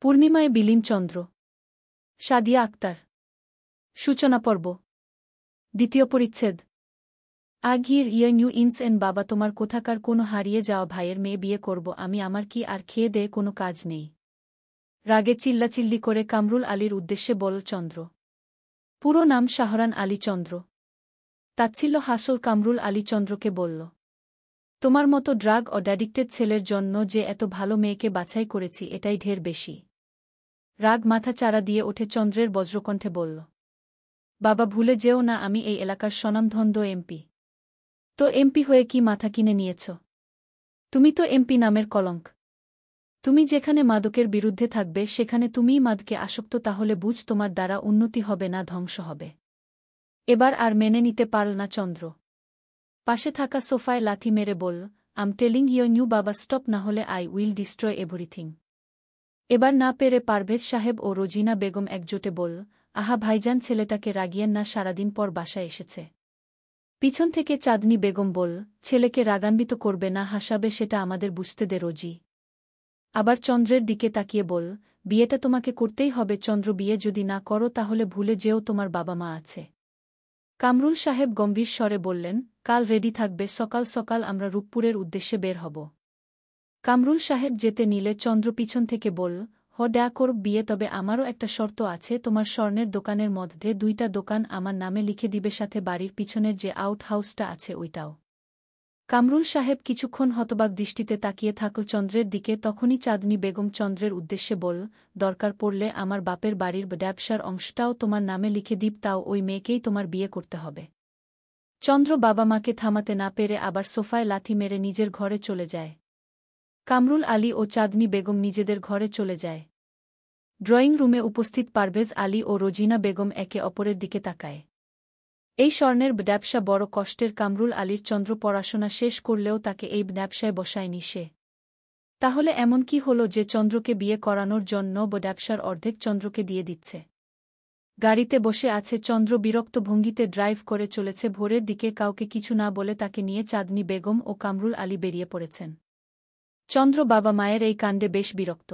পূর্ণিমায় বিলীন চন্দ্র। সাদিয়া আক্তার। সূচনা পর্ব। দ্বিতীয় পরিচ্ছেদ। আগির নিউ ইনস এন বাবা, তোমার কোথাকার কোনো হারিয়ে যাওয়া ভাইয়ের মেয়ে বিয়ে করব আমি, আমার কি আর খেয়ে দেয়ে কোনো কাজ নেই? রাগে চিল্লাচিল্লি করে কামরুল আলীর উদ্দেশ্যে বলল চন্দ্র। পুরো নাম শাহরান আলী চন্দ্র। তাচ্ছিল্য হাসল কামরুল আলী চন্দ্রকে বলল, তোমার মতো ড্রাগ ও অ্যাডিক্টেড ছেলের জন্য যে এত ভালো মেয়েকে বাছাই করেছি এটাই ঢের বেশি। রাগ মাথা চাড়া দিয়ে ওঠে চন্দ্রের বজ্রকণ্ঠে বলল, বাবা ভুলে যেও না আমি এই এলাকার স্বনামধন্য এমপি। তো এমপি হয়ে কি মাথা কিনে নিয়েছ? তুমি তো এমপি নামের কলঙ্ক। তুমি যেখানে মাদকের বিরুদ্ধে থাকবে সেখানে তুমিই মাদকে আসক্ত, তাহলে বুঝ তোমার দ্বারা উন্নতি হবে না, ধ্বংস হবে। এবার আর মেনে নিতে পারল না চন্দ্র। পাশে থাকা সোফায় লাথি মেরে বলল, আম টেলিং নিউ বাবা স্টপ, না হলে আই উইল ডিস্ট্রয় এভরিথিং। এবার না পেরে পারভেজ সাহেব ও রোজিনা বেগম একজোটে বলল, আহা ভাইজান, ছেলেটাকে রাগিয়েন না, সারাদিন পর বাসায় এসেছে। পিছন থেকে চাঁদনি বেগম বলল, ছেলেকে রাগান্বিত করবে না, হাসাবে সেটা আমাদের বুঝতে দে রোজি। আবার চন্দ্রের দিকে তাকিয়ে বলল, বিয়েটা তোমাকে করতেই হবে চন্দ্র, বিয়ে যদি না করো তাহলে ভুলে যেও তোমার বাবা মা আছে। কামরুল সাহেব গম্ভীর স্বরে বললেন, কাল রেডি থাকবে, সকাল সকাল আমরা রূপপুরের উদ্দেশ্যে বের হব। কামরুল সাহেব যেতে নিলে চন্দ্র পিছন থেকে বলল, ড্যা করব বিয়ে, তবে আমারও একটা শর্ত আছে, তোমার স্বর্ণের দোকানের মধ্যে 2টা দোকান আমার নামে লিখে দিবে, সাথে বাড়ির পিছনের যে আউট হাউসটা আছে ওইটাও। কামরুল সাহেব কিছুক্ষণ হতবাক দৃষ্টিতে তাকিয়ে থাকল চন্দ্রের দিকে, তখনই চাঁদনি বেগম চন্দ্রের উদ্দেশ্যে বলল, দরকার পড়লে আমার বাপের বাড়ির ব্যবসার অংশটাও তোমার নামে লিখে দিব, তাও ওই মেয়েকেই তোমার বিয়ে করতে হবে। চন্দ্র বাবা মাকে থামাতে না পেরে আবার সোফায় লাথি মেরে নিজের ঘরে চলে যায়। কামরুল আলী ও চাঁদনি বেগম নিজেদের ঘরে চলে যায়। ড্রয়িং রুমে উপস্থিত পারভেজ আলী ও রোজিনা বেগম একে অপরের দিকে তাকায়। এই স্বর্ণের ব্যবসা বড় কষ্টের। কামরুল আলীর চন্দ্র পড়াশোনা শেষ করলেও তাকে এই ব্যবসায় বসায়নি সে। তাহলে এমন কি হল যে চন্দ্রকে বিয়ে করানোর জন্য ব্যবসার অর্ধেক চন্দ্রকে দিয়ে দিচ্ছে? গাড়িতে বসে আছে চন্দ্র, বিরক্ত ভঙ্গিতে ড্রাইভ করে চলেছে। ভোরের দিকে কাউকে কিছু না বলে তাকে নিয়ে চাঁদনি বেগম ও কামরুল আলী বেরিয়ে পড়েছেন। চন্দ্র বাবা মায়ের এই কাণ্ডে বেশ বিরক্ত,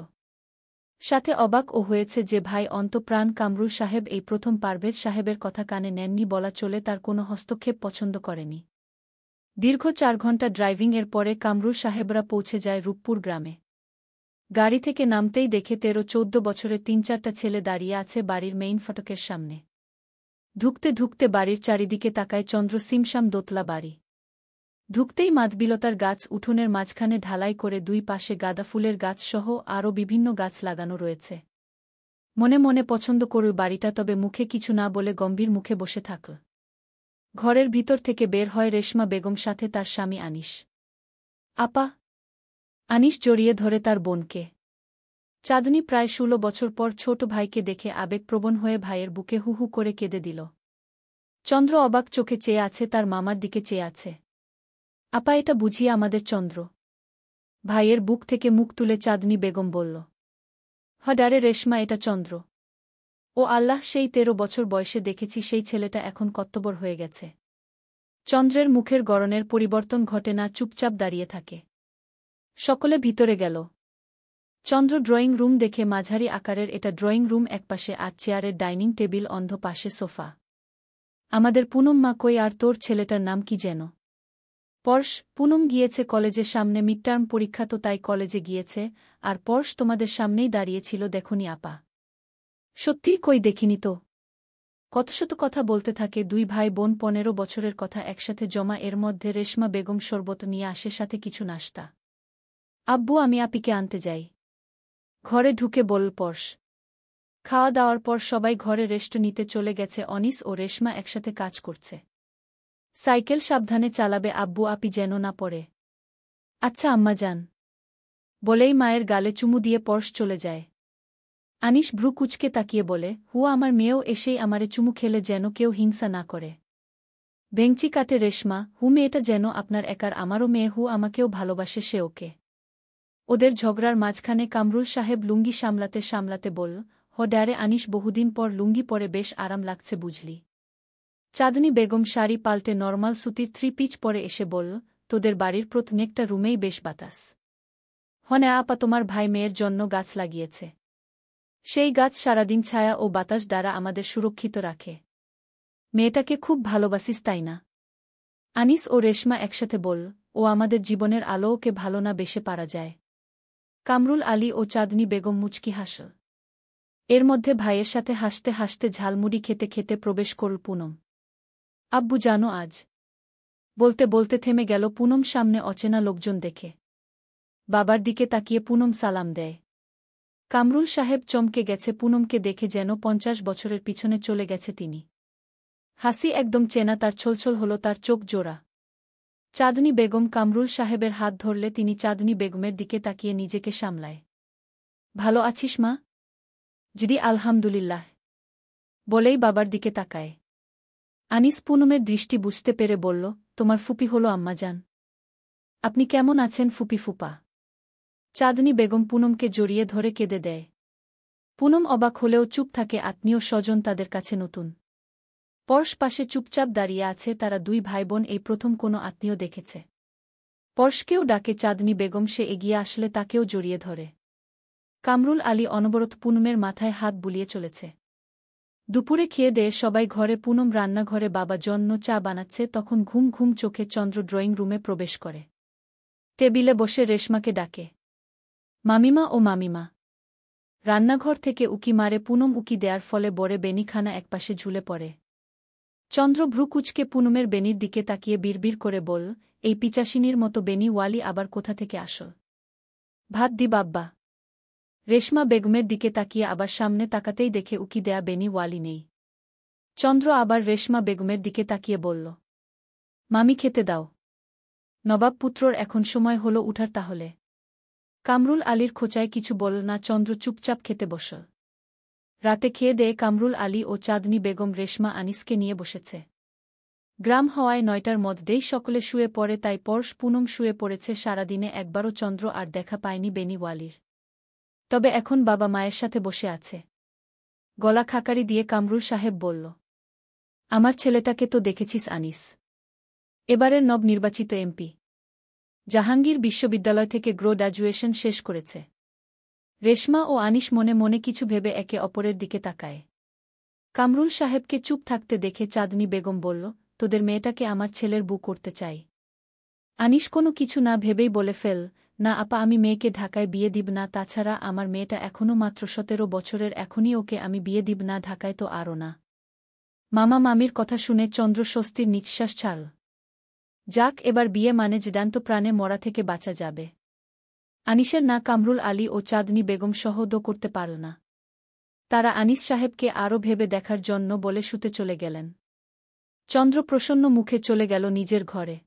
সাথে অবাক ও হয়েছে যে ভাই অন্তঃপ্রাণ কামরুল সাহেব এই প্রথম পারভেজ সাহেবের কথা কানে নেননি, বলা চলে তার কোনো হস্তক্ষেপ পছন্দ করেনি। দীর্ঘ 4 ঘণ্টা ড্রাইভিংয়ের পরে কামরুল সাহেবরা পৌঁছে যায় রূপপুর গ্রামে। গাড়ি থেকে নামতেই দেখে 13-14 বছরের 3-4টা ছেলে দাঁড়িয়ে আছে বাড়ির মেইন ফটকের সামনে। ঢুকতে ঢুকতে বাড়ির চারিদিকে তাকায় চন্দ্র। সিমসাম দোতলা বাড়ি। ঢুকতেই মাধবিলতার গাছ, উঠোনের মাঝখানে ঢালাই করে 2 পাশে গাঁদা ফুলের গাছসহ আরও বিভিন্ন গাছ লাগানো রয়েছে। মনে মনে পছন্দ করল বাড়িটা, তবে মুখে কিছু না বলে গম্ভীর মুখে বসে থাকল। ঘরের ভিতর থেকে বের হয় রেশমা বেগম, সাথে তার স্বামী আনিস। আপা! আনিস জড়িয়ে ধরে তার বোনকে। চাঁদনি প্রায় 16 বছর পর ছোট ভাইকে দেখে আবেগপ্রবণ হয়ে ভাইয়ের বুকে হু হু করে কেঁদে দিল। চন্দ্র অবাক চোখে চেয়ে আছে, তার মামার দিকে চেয়ে আছে। আপা, এটা বুঝিয়ে আমাদের চন্দ্র? ভাইয়ের বুক থেকে মুখ তুলে চাঁদনি বেগম বলল, ডারে রেশমা, এটা চন্দ্র। ও আল্লাহ, সেই 13 বছর বয়সে দেখেছি সেই ছেলেটা এখন কত বড় হয়ে গেছে। চন্দ্রের মুখের গড়নের পরিবর্তন ঘটে না, চুপচাপ দাঁড়িয়ে থাকে। সকলে ভিতরে গেল। চন্দ্র ড্রয়িং রুম দেখে মাঝারি আকারের এটা ড্রয়িং রুম, একপাশে 8 চেয়ারের ডাইনিং টেবিল, অন্ধ পাশে সোফা। আমাদের পুনম মা কই? আর তোর ছেলেটার নাম কি যেন? পর্শ। পুনম গিয়েছে কলেজে, সামনে মিডটার্ম পরীক্ষা, তো তাই কলেজে গিয়েছে। আর পর্শ তোমাদের সামনেই দাঁড়িয়েছিল, দেখোনি আপা? সত্যিই? কই, দেখিনি তো। কত শত কথা বলতে থাকে 2 ভাই বোন, 15 বছরের কথা একসাথে জমা। এর মধ্যে রেশমা বেগম শরবত নিয়ে আসে, সাথে কিছু নাশতা। আব্বু, আমি আপিকে আনতে যাই। ঘরে ঢুকে বলল পর্শ। খাওয়া দাওয়ার পর সবাই ঘরে রেস্ট নিতে চলে গেছে। অনিস ও রেশমা একসাথে কাজ করছে। সাইকেল সাবধানে চালাবে আব্বু, আপি যেন না পড়ে। আচ্ছা আম্মা যান, বলেই মায়ের গালে চুমু দিয়ে পর্শ চলে যায়। আনিস ভ্রু কুচকে তাকিয়ে বলে, হুয়া, আমার মেয়েও এসেই আমারে চুমু খেলে যেন কেউ হিংসা না করে। ভেংচি কাটে রেশমা, মেয়েটা যেন আপনার একার, আমারও মেয়ে, আমাকেও ভালোবাসে, সে ওকে। ওদের ঝগড়ার মাঝখানে কামরুল সাহেব লুঙ্গি সামলাতে সামলাতে বলল, ড্যারে আনিস, বহুদিন পর লুঙ্গি পরে বেশ আরাম লাগছে বুঝলি। চাঁদনি বেগম শাড়ি পাল্টে নরমাল সুতির 3 পিচ পরে এসে বলল, তোদের বাড়ির প্রত্যেকটা রুমেই বেশ বাতাস। হনে আপা, তোমার ভাই মেয়ের জন্য গাছ লাগিয়েছে। সেই গাছ সারাদিন ছায়া ও বাতাস দ্বারা আমাদের সুরক্ষিত রাখে। মেয়েটাকে খুব ভালোবাসিস তাই না? আনিস ও রেশমা একসাথে বলল, ও আমাদের জীবনের আলো, ওকে ভালো না বেশে পারা যায়। কামরুল আলী ও চাঁদনী বেগম মুচকি হাসল। এর মধ্যে ভাইয়ের সাথে হাসতে হাসতে ঝালমুড়ি খেতে খেতে প্রবেশ করল পুনম। আব্বু জানো আজ। বলতে বলতে থেমে গেল পুনম সামনে অচেনা লোকজন দেখে। বাবার দিকে তাকিয়ে পুনম সালাম দেয়। কামরুল সাহেব চমকে গেছে পুনমকে দেখে, যেন 50 বছরের পিছনে চলে গেছে তিনি। হাসি একদম চেনা, তার ছলছল হল তার চোখ জোড়া। চাঁদনী বেগম কামরুল সাহেবের হাত ধরলে তিনি চাঁদনী বেগমের দিকে তাকিয়ে নিজেকে সামলায়। ভালো আছিস মা? জিডি আলহামদুলিল্লাহ বলেই বাবার দিকে তাকায়। আনিস পুনমের দৃষ্টি বুঝতে পেরে বলল, তোমার ফুপি হলো আম্মাজান। আপনি কেমন আছেন ফুপি ফুপা? চাঁদনী বেগম পুনমকে জড়িয়ে ধরে কেঁদে দেয়। পুনম অবাক হলেও চুপ থাকে, আত্মীয় স্বজন তাদের কাছে নতুন। পরশ পাশে চুপচাপ দাঁড়িয়ে আছে, তারা দুই ভাইবোন এই প্রথম কোনো আত্মীয় দেখেছে। পরশকেও ডাকে চাঁদনী বেগম, সে এগিয়ে আসলে তাকেও জড়িয়ে ধরে। কামরুল আলী অনবরত পুনমের মাথায় হাত বুলিয়ে চলেছে। দুপুরে খেয়ে দেয়ে সবাই ঘরে, পুনম রান্নাঘরে বাবা জন্য চা বানাচ্ছে, তখন ঘুম ঘুম চোখে চন্দ্র ড্রয়িং রুমে প্রবেশ করে। টেবিলে বসে রেশমাকে ডাকে, মামিমা ও মামিমা। রান্নাঘর থেকে উকি মারে পুনম, উকি দেয়ার ফলে বড়ে বেনিখানা একপাশে ঝুলে পড়ে। চন্দ্র ভ্রু কুচকে পুনমের বেনির দিকে তাকিয়ে বিড়বিড় করে বল, এই পিচাসিনীর মতো বেনি ওয়ালি আবার কোথা থেকে আসল? ভাত দি বাব্বা। রেশমা বেগমের দিকে তাকিয়ে আবার সামনে তাকাতেই দেখে উকি দেয়া বেনি ওয়ালি নেই। চন্দ্র আবার রেশমা বেগমের দিকে তাকিয়ে বলল, মামি খেতে দাও। নবাব পুত্রর এখন সময় হলো উঠার তাহলে। কামরুল আলীর খোঁচায় কিছু বলল না, চন্দ্র চুপচাপ খেতে বসল। রাতে খেয়ে দেয়ে কামরুল আলী ও চাঁদনী বেগম রেশমা আনিসকে নিয়ে বসেছে। গ্রাম হওয়ায় 9টার মধ্যেই সকলে শুয়ে পড়ে, তাই পরশ পুনম শুয়ে পড়েছে। সারাদিনে একবারও চন্দ্র আর দেখা পায়নি বেনি ওয়ালির। তবে এখন বাবা মায়ের সাথে বসে আছে। গলা খাকারি দিয়ে কামরুল সাহেব বলল, আমার ছেলেটাকে তো দেখেছিস আনিস? এবারের নবনির্বাচিত এমপি। জাহাঙ্গীর বিশ্ববিদ্যালয় থেকে গ্র্যাজুয়েশন শেষ করেছে। রেশমা ও আনিস মনে মনে কিছু ভেবে একে অপরের দিকে তাকায়। কামরুল সাহেবকে চুপ থাকতে দেখে চাঁদনী বেগম বলল, তোদের মেয়েটাকে আমার ছেলের বউ করতে চাই। আনিস কোনো কিছু না ভেবেই বলে ফেল, না আপা, আমি মেয়েকে ঢাকায় বিয়ে দিব না। তাছাড়া আমার মেয়েটা এখনও মাত্র 17 বছরের, এখনই ওকে আমি বিয়ে দিব না, ঢাকায় তো আরও না। মামা মামির কথা শুনে চন্দ্র স্বস্তির নিঃশ্বাস ছাড়ল। যাক, এবার বিয়ে মানে জ্যান্ত প্রাণে মরা থেকে বাঁচা যাবে। আনিসের না কামরুল আলী ও চাঁদনী বেগম সহ্য করতে পারল না। তারা আনিস সাহেবকে আরও ভেবে দেখার জন্য বলে শুতে চলে গেলেন। চন্দ্র প্রসন্ন মুখে চলে গেল নিজের ঘরে।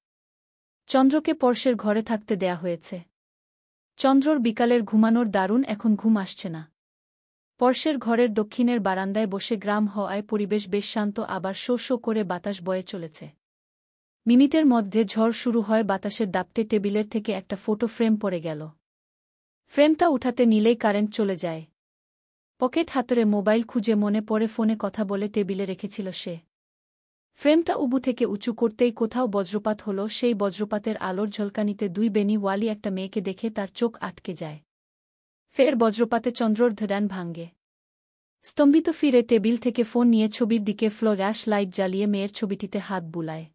চন্দ্রকে পরশের ঘরে থাকতে দেয়া হয়েছে। চন্দ্রর বিকালের ঘুমানোর দারুণ এখন ঘুম আসছে না। পরশের ঘরের দক্ষিণের বারান্দায় বসে, গ্রাম হওয়ায় পরিবেশ বেশ শান্ত, আবার শো শো করে বাতাস বয়ে চলেছে। মিনিটের মধ্যে ঝড় শুরু হয়। বাতাসের দাপটে টেবিলের থেকে একটা ফটো ফ্রেম পড়ে গেল। ফ্রেমটা উঠাতে নিলেই কারেন্ট চলে যায়। পকেট হাতরে মোবাইল খুঁজে মনে পড়ে ফোনে কথা বলে টেবিলে রেখেছিল সে। ফ্রেমটা উবু থেকে উঁচু করতেই কোথাও বজ্রপাত হল। সেই বজ্রপাতের আলোর ঝলকানিতে দুই বেনি ওয়ালি একটা মেয়েকে দেখে তার চোখ আটকে যায়। ফের বজ্রপাতে চন্দ্রর ধ্যান ভাঙ্গে। স্তম্ভিত ফিরে টেবিল থেকে ফোন নিয়ে ছবির দিকে ফ্ল্যাশ লাইট জ্বালিয়ে মেয়ের ছবিটিতে হাত বুলায়।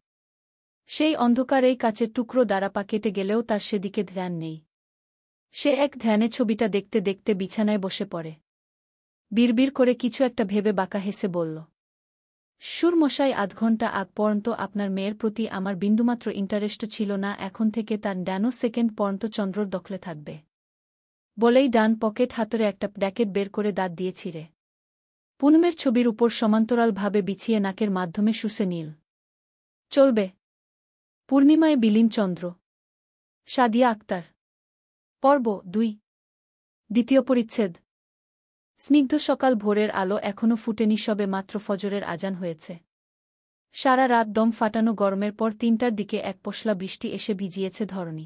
সেই অন্ধকারেই কাচের টুকরো দ্বারা পা কেটে গেলেও তার সেদিকে ধ্যান নেই। সে এক ধ্যানে ছবিটা দেখতে দেখতে বিছানায় বসে পড়ে। বিড়বিড় করে কিছু একটা ভেবে বাঁকা হেসে বলল, সুরমশাই, 8 ঘণ্টা আগ পর্যন্ত আপনার মেয়ের প্রতি আমার বিন্দুমাত্র ইন্টারেস্ট ছিল না, এখন থেকে তার ন্যানো সেকেন্ড পর্যন্ত চন্দ্রর দখলে থাকবে। বলেই ডান পকেট হাতরে একটা প্যাকেট বের করে দাঁত দিয়ে ছিঁড়ে পুনমের ছবির উপর সমান্তরালভাবে বিছিয়ে নাকের মাধ্যমে শুষে নীল। চলবে। পূর্ণিমায় বিলীন চন্দ্র। সাদিয়া আক্তার। পর্ব 2। দ্বিতীয় পরিচ্ছেদ। স্নিগ্ধ সকাল, ভোরের আলো এখনও ফুটেনি, সবে মাত্র ফজরের আজান হয়েছে। সারা রাত দম ফাটানো গরমের পর 3টার দিকে এক পশলা বৃষ্টি এসে ভিজিয়েছে ধরণী।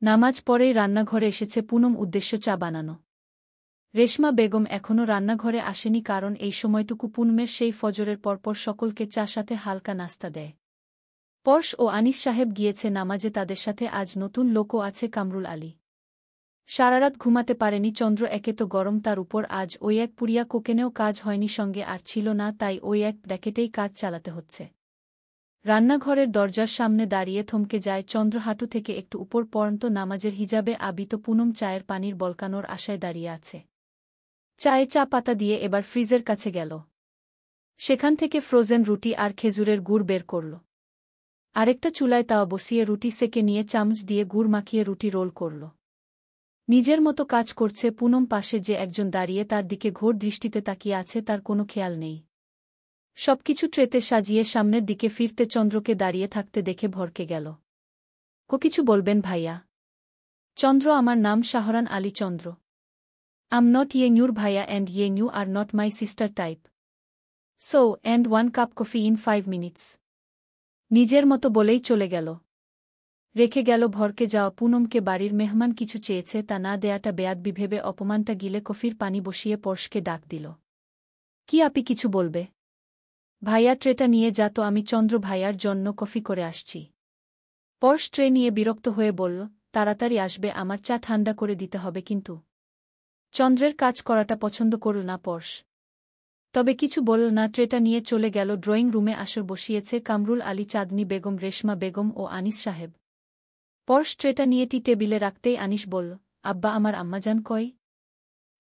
নামাজ পরেই রান্নাঘরে এসেছে পুনম, উদ্দেশ্য চা বানানো। রেশমা বেগম এখনও রান্নাঘরে আসেনি, কারণ এই সময়টুকু পুনমের সেই ফজরের পরপর সকলকে চা সাথে হালকা নাস্তা দেয়। পরশ ও আনিস সাহেব গিয়েছে নামাজে, তাদের সাথে আজ নতুন লোকও আছে, কামরুল আলী। সারারাত ঘুমাতে পারেনি চন্দ্র, একে তো গরম, তার উপর আজ ওই এক পুরিয়া কোকেনেও কাজ হয়নি, সঙ্গে আর ছিল না, তাই ওই এক ব্র্যাকেটেই কাজ চালাতে হচ্ছে। রান্নাঘরের দরজার সামনে দাঁড়িয়ে থমকে যায় চন্দ্র, হাঁটু থেকে একটু উপর পর্যন্ত নামাজের হিজাবে আবিত পুনম চায়ের পানির বলকানোর আশায় দাঁড়িয়ে আছে। চায়ে চা পাতা দিয়ে এবার ফ্রিজের কাছে গেল। সেখান থেকে ফ্রোজেন রুটি আর খেজুরের গুড় বের করল। আরেকটা চুলায় তাওয়া বসিয়ে রুটি সেকে নিয়ে চামচ দিয়ে গুড় মাখিয়ে রুটি রোল করল। নিজের মতো কাজ করছে পুনম, পাশে যে একজন দাঁড়িয়ে তার দিকে ঘোর দৃষ্টিতে তাকিয়ে আছে তার কোনো খেয়াল নেই। সবকিছু ট্রেতে সাজিয়ে সামনের দিকে ফিরতে চন্দ্রকে দাঁড়িয়ে থাকতে দেখে ভরকে গেল। কিছু বলবেন ভাইয়া? চন্দ্র, আমার নাম Shahran Ali Chandra. I'm not your ভাইয়া and you are not my sister type. So and 1 cup coffee in 5 minutes. নিজের মতো বলেই চলে গেল। রেখে গেল ভরকে যাওয়া পুনমকে। বাড়ির মেহমান কিছু চেয়েছে, তা না দেয়াটা বেয়াদবি ভেবে অপমানটা গিলে কফির পানি বসিয়ে পরশকে ডাক দিল। কি আপি কিছু বলবে? ভাইয়া ট্রেটা নিয়ে যা তো, আমি চন্দ্র ভাইয়ার জন্য কফি করে আসছি। পরশ ট্রে নিয়ে বিরক্ত হয়ে বলল, তাড়াতাড়ি আসবে, আমার চা ঠান্ডা করে দিতে হবে কিন্তু। চন্দ্রের কাজ করাটা পছন্দ করল না পরশ, তবে কিছু বলল না। ট্রেটা নিয়ে চলে গেল ড্রয়িং রুমে। আসর বসিয়েছে কামরুল আলী, চাঁদনি বেগম, রেশমা বেগম ও আনিস সাহেব। পরশ ট্রেটা নিয়ে টি টেবিলে রাখতেই আনিস বলল, আব্বা, আমার আম্মাজান কই?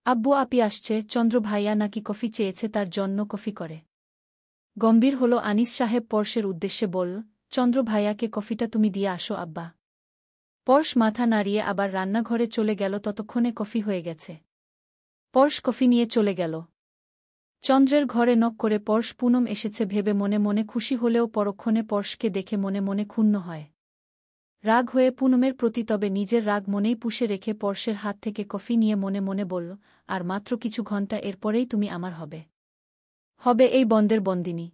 আব্বু আপি আসছে, চন্দ্র ভাইয়া নাকি কফি চেয়েছে, তার জন্য কফি করে। গম্ভীর হল আনিস সাহেব পরশের উদ্দেশ্যে বলল, চন্দ্র ভাইয়াকে কফিটা তুমি দিয়ে আসো আব্বা। পরশ মাথা নাড়িয়ে আবার রান্নাঘরে চলে গেল। ততক্ষণে কফি হয়ে গেছে। পরশ কফি নিয়ে চলে গেল। চন্দ্রের ঘরে নক করে পরশ পুনম এসেছে ভেবে মনে মনে খুশি হলেও পরক্ষণে পরশকে দেখে মনে মনে ক্ষুণ্ণ হয়। রাগ হয়ে পুনমের প্রতি, তবে নিজের রাগ মনেই পুষে রেখে পরশের হাত থেকে কফি নিয়ে মনে মনে বলল, আর মাত্র কিছু ঘণ্টা, এরপরেই তুমি আমার হবে এই বন্দের বন্দিনী।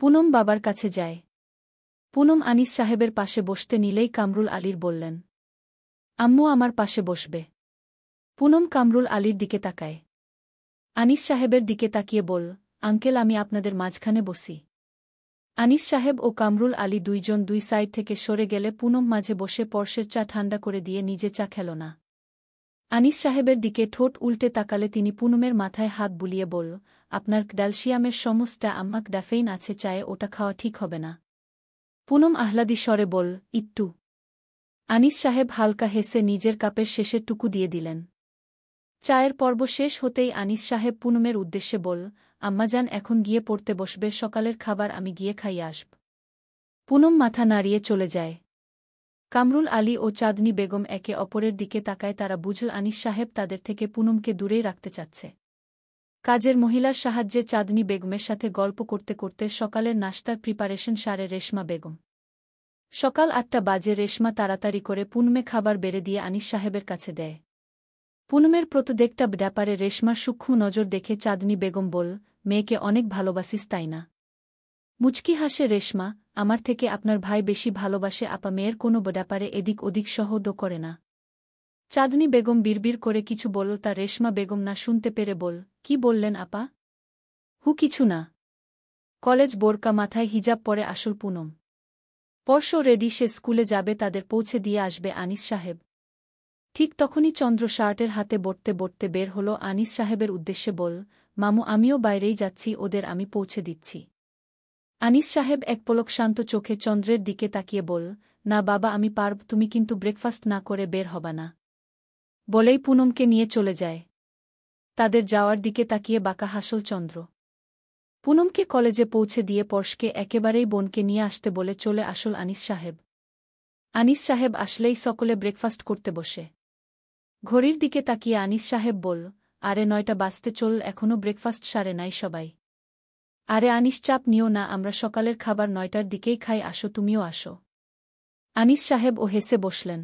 পুনম বাবার কাছে যায়। পুনম আনিস সাহেবের পাশে বসতে নিলেই কামরুল আলীর বললেন, আম্মু আমার পাশে বসবে। পুনম কামরুল আলীর দিকে তাকায়। আনিস সাহেবের দিকে তাকিয়ে বল, আঙ্কেল, আমি আপনাদের মাঝখানে বসি। আনিস সাহেব ও কামরুল আলী দুইজন দুই সাইড থেকে সরে গেলে পুনম মাঝে বসে পরশের চা ঠান্ডা করে দিয়ে নিজে চা খেল না। আনিস সাহেবের দিকে ঠোঁট উল্টে তাকালে তিনি পুনমের মাথায় হাত বুলিয়ে বলল, আপনার ক্যালসিয়ামের সমস্যা, আম্মাক ড্যাফেইন আছে চায়ে, ওটা খাওয়া ঠিক হবে না। পুনম আহ্লাদি স্বরে বল, একটু। আনিস সাহেব হালকা হেসে নিজের কাপের শেষের টুকু দিয়ে দিলেন। চায়ের পর্ব শেষ হতেই আনিস সাহেব পুনমের উদ্দেশ্যে বল, আম্মাজান এখন গিয়ে পড়তে বসবে, সকালের খাবার আমি গিয়ে খাইয়ে আসব। পুনম মাথা নাড়িয়ে চলে যায়। কামরুল আলী ও চাঁদনি বেগম একে অপরের দিকে তাকায়। তারা বুঝল আনিস সাহেব তাদের থেকে পুনমকে দূরেই রাখতে চাচ্ছে। কাজের মহিলার সাহায্যে চাঁদনি বেগমের সাথে গল্প করতে করতে সকালের নাশতার প্রিপারেশন সারে রেশমা বেগম। সকাল 8টা বাজে। রেশমা তাড়াতাড়ি করে পুনমে খাবার বেড়ে দিয়ে আনিস সাহেবের কাছে দেয়। পুনমের প্রত্যেকটা ব্যাপারে রেশমার সূক্ষ্ম নজর দেখে চাঁদনি বেগম বল, মেয়েকে অনেক ভালোবাসিস তাই না? মুচকি হাসে রেশমা, আমার থেকে আপনার ভাই বেশি ভালোবাসে আপা, মেয়ের কোনো ব্যাপারে এদিক ওদিক সহ্য করে না। চাঁদনি বেগম বিড়বিড় করে কিছু বলল, তা রেশমা বেগম না শুনতে পেরে বল, কি বললেন আপা? কিছু না। কলেজ বোরকা মাথায় হিজাব পরে আসল পুনম। পরশ রেডি, সে স্কুলে যাবে, তাদের পৌঁছে দিয়ে আসবে আনিস সাহেব। ঠিক তখনই চন্দ্র শার্টের হাতে বটতে বটতে বের হল আনিস সাহেবের উদ্দেশ্যে বল, মামু আমিও বাইরেই যাচ্ছি, ওদের আমি পৌঁছে দিচ্ছি। আনিস সাহেব এক পলক শান্ত চোখে চন্দ্রের দিকে তাকিয়ে বল, না বাবা আমি পারব, তুমি কিন্তু ব্রেকফাস্ট না করে বের হবা না। বলেই পুনমকে নিয়ে চলে যায়। তাদের যাওয়ার দিকে তাকিয়ে বাঁকা হাসল চন্দ্র। পুনমকে কলেজে পৌঁছে দিয়ে পরশকে একেবারেই বোনকে নিয়ে আসতে বলে চলে আসল আনিস সাহেব। আনিস সাহেব আসলেই সকলে ব্রেকফাস্ট করতে বসে। ঘড়ির দিকে তাকিয়ে আনিস সাহেব বল, আরে 9টা বাজতে চল, এখনও ব্রেকফাস্ট সারে নাই সবাই। আরে আনিস চাপ নিও না, আমরা সকালের খাবার 9টার দিকেই খাই, আসো তুমিও আসো। আনিস সাহেব ও হেসে বসলেন।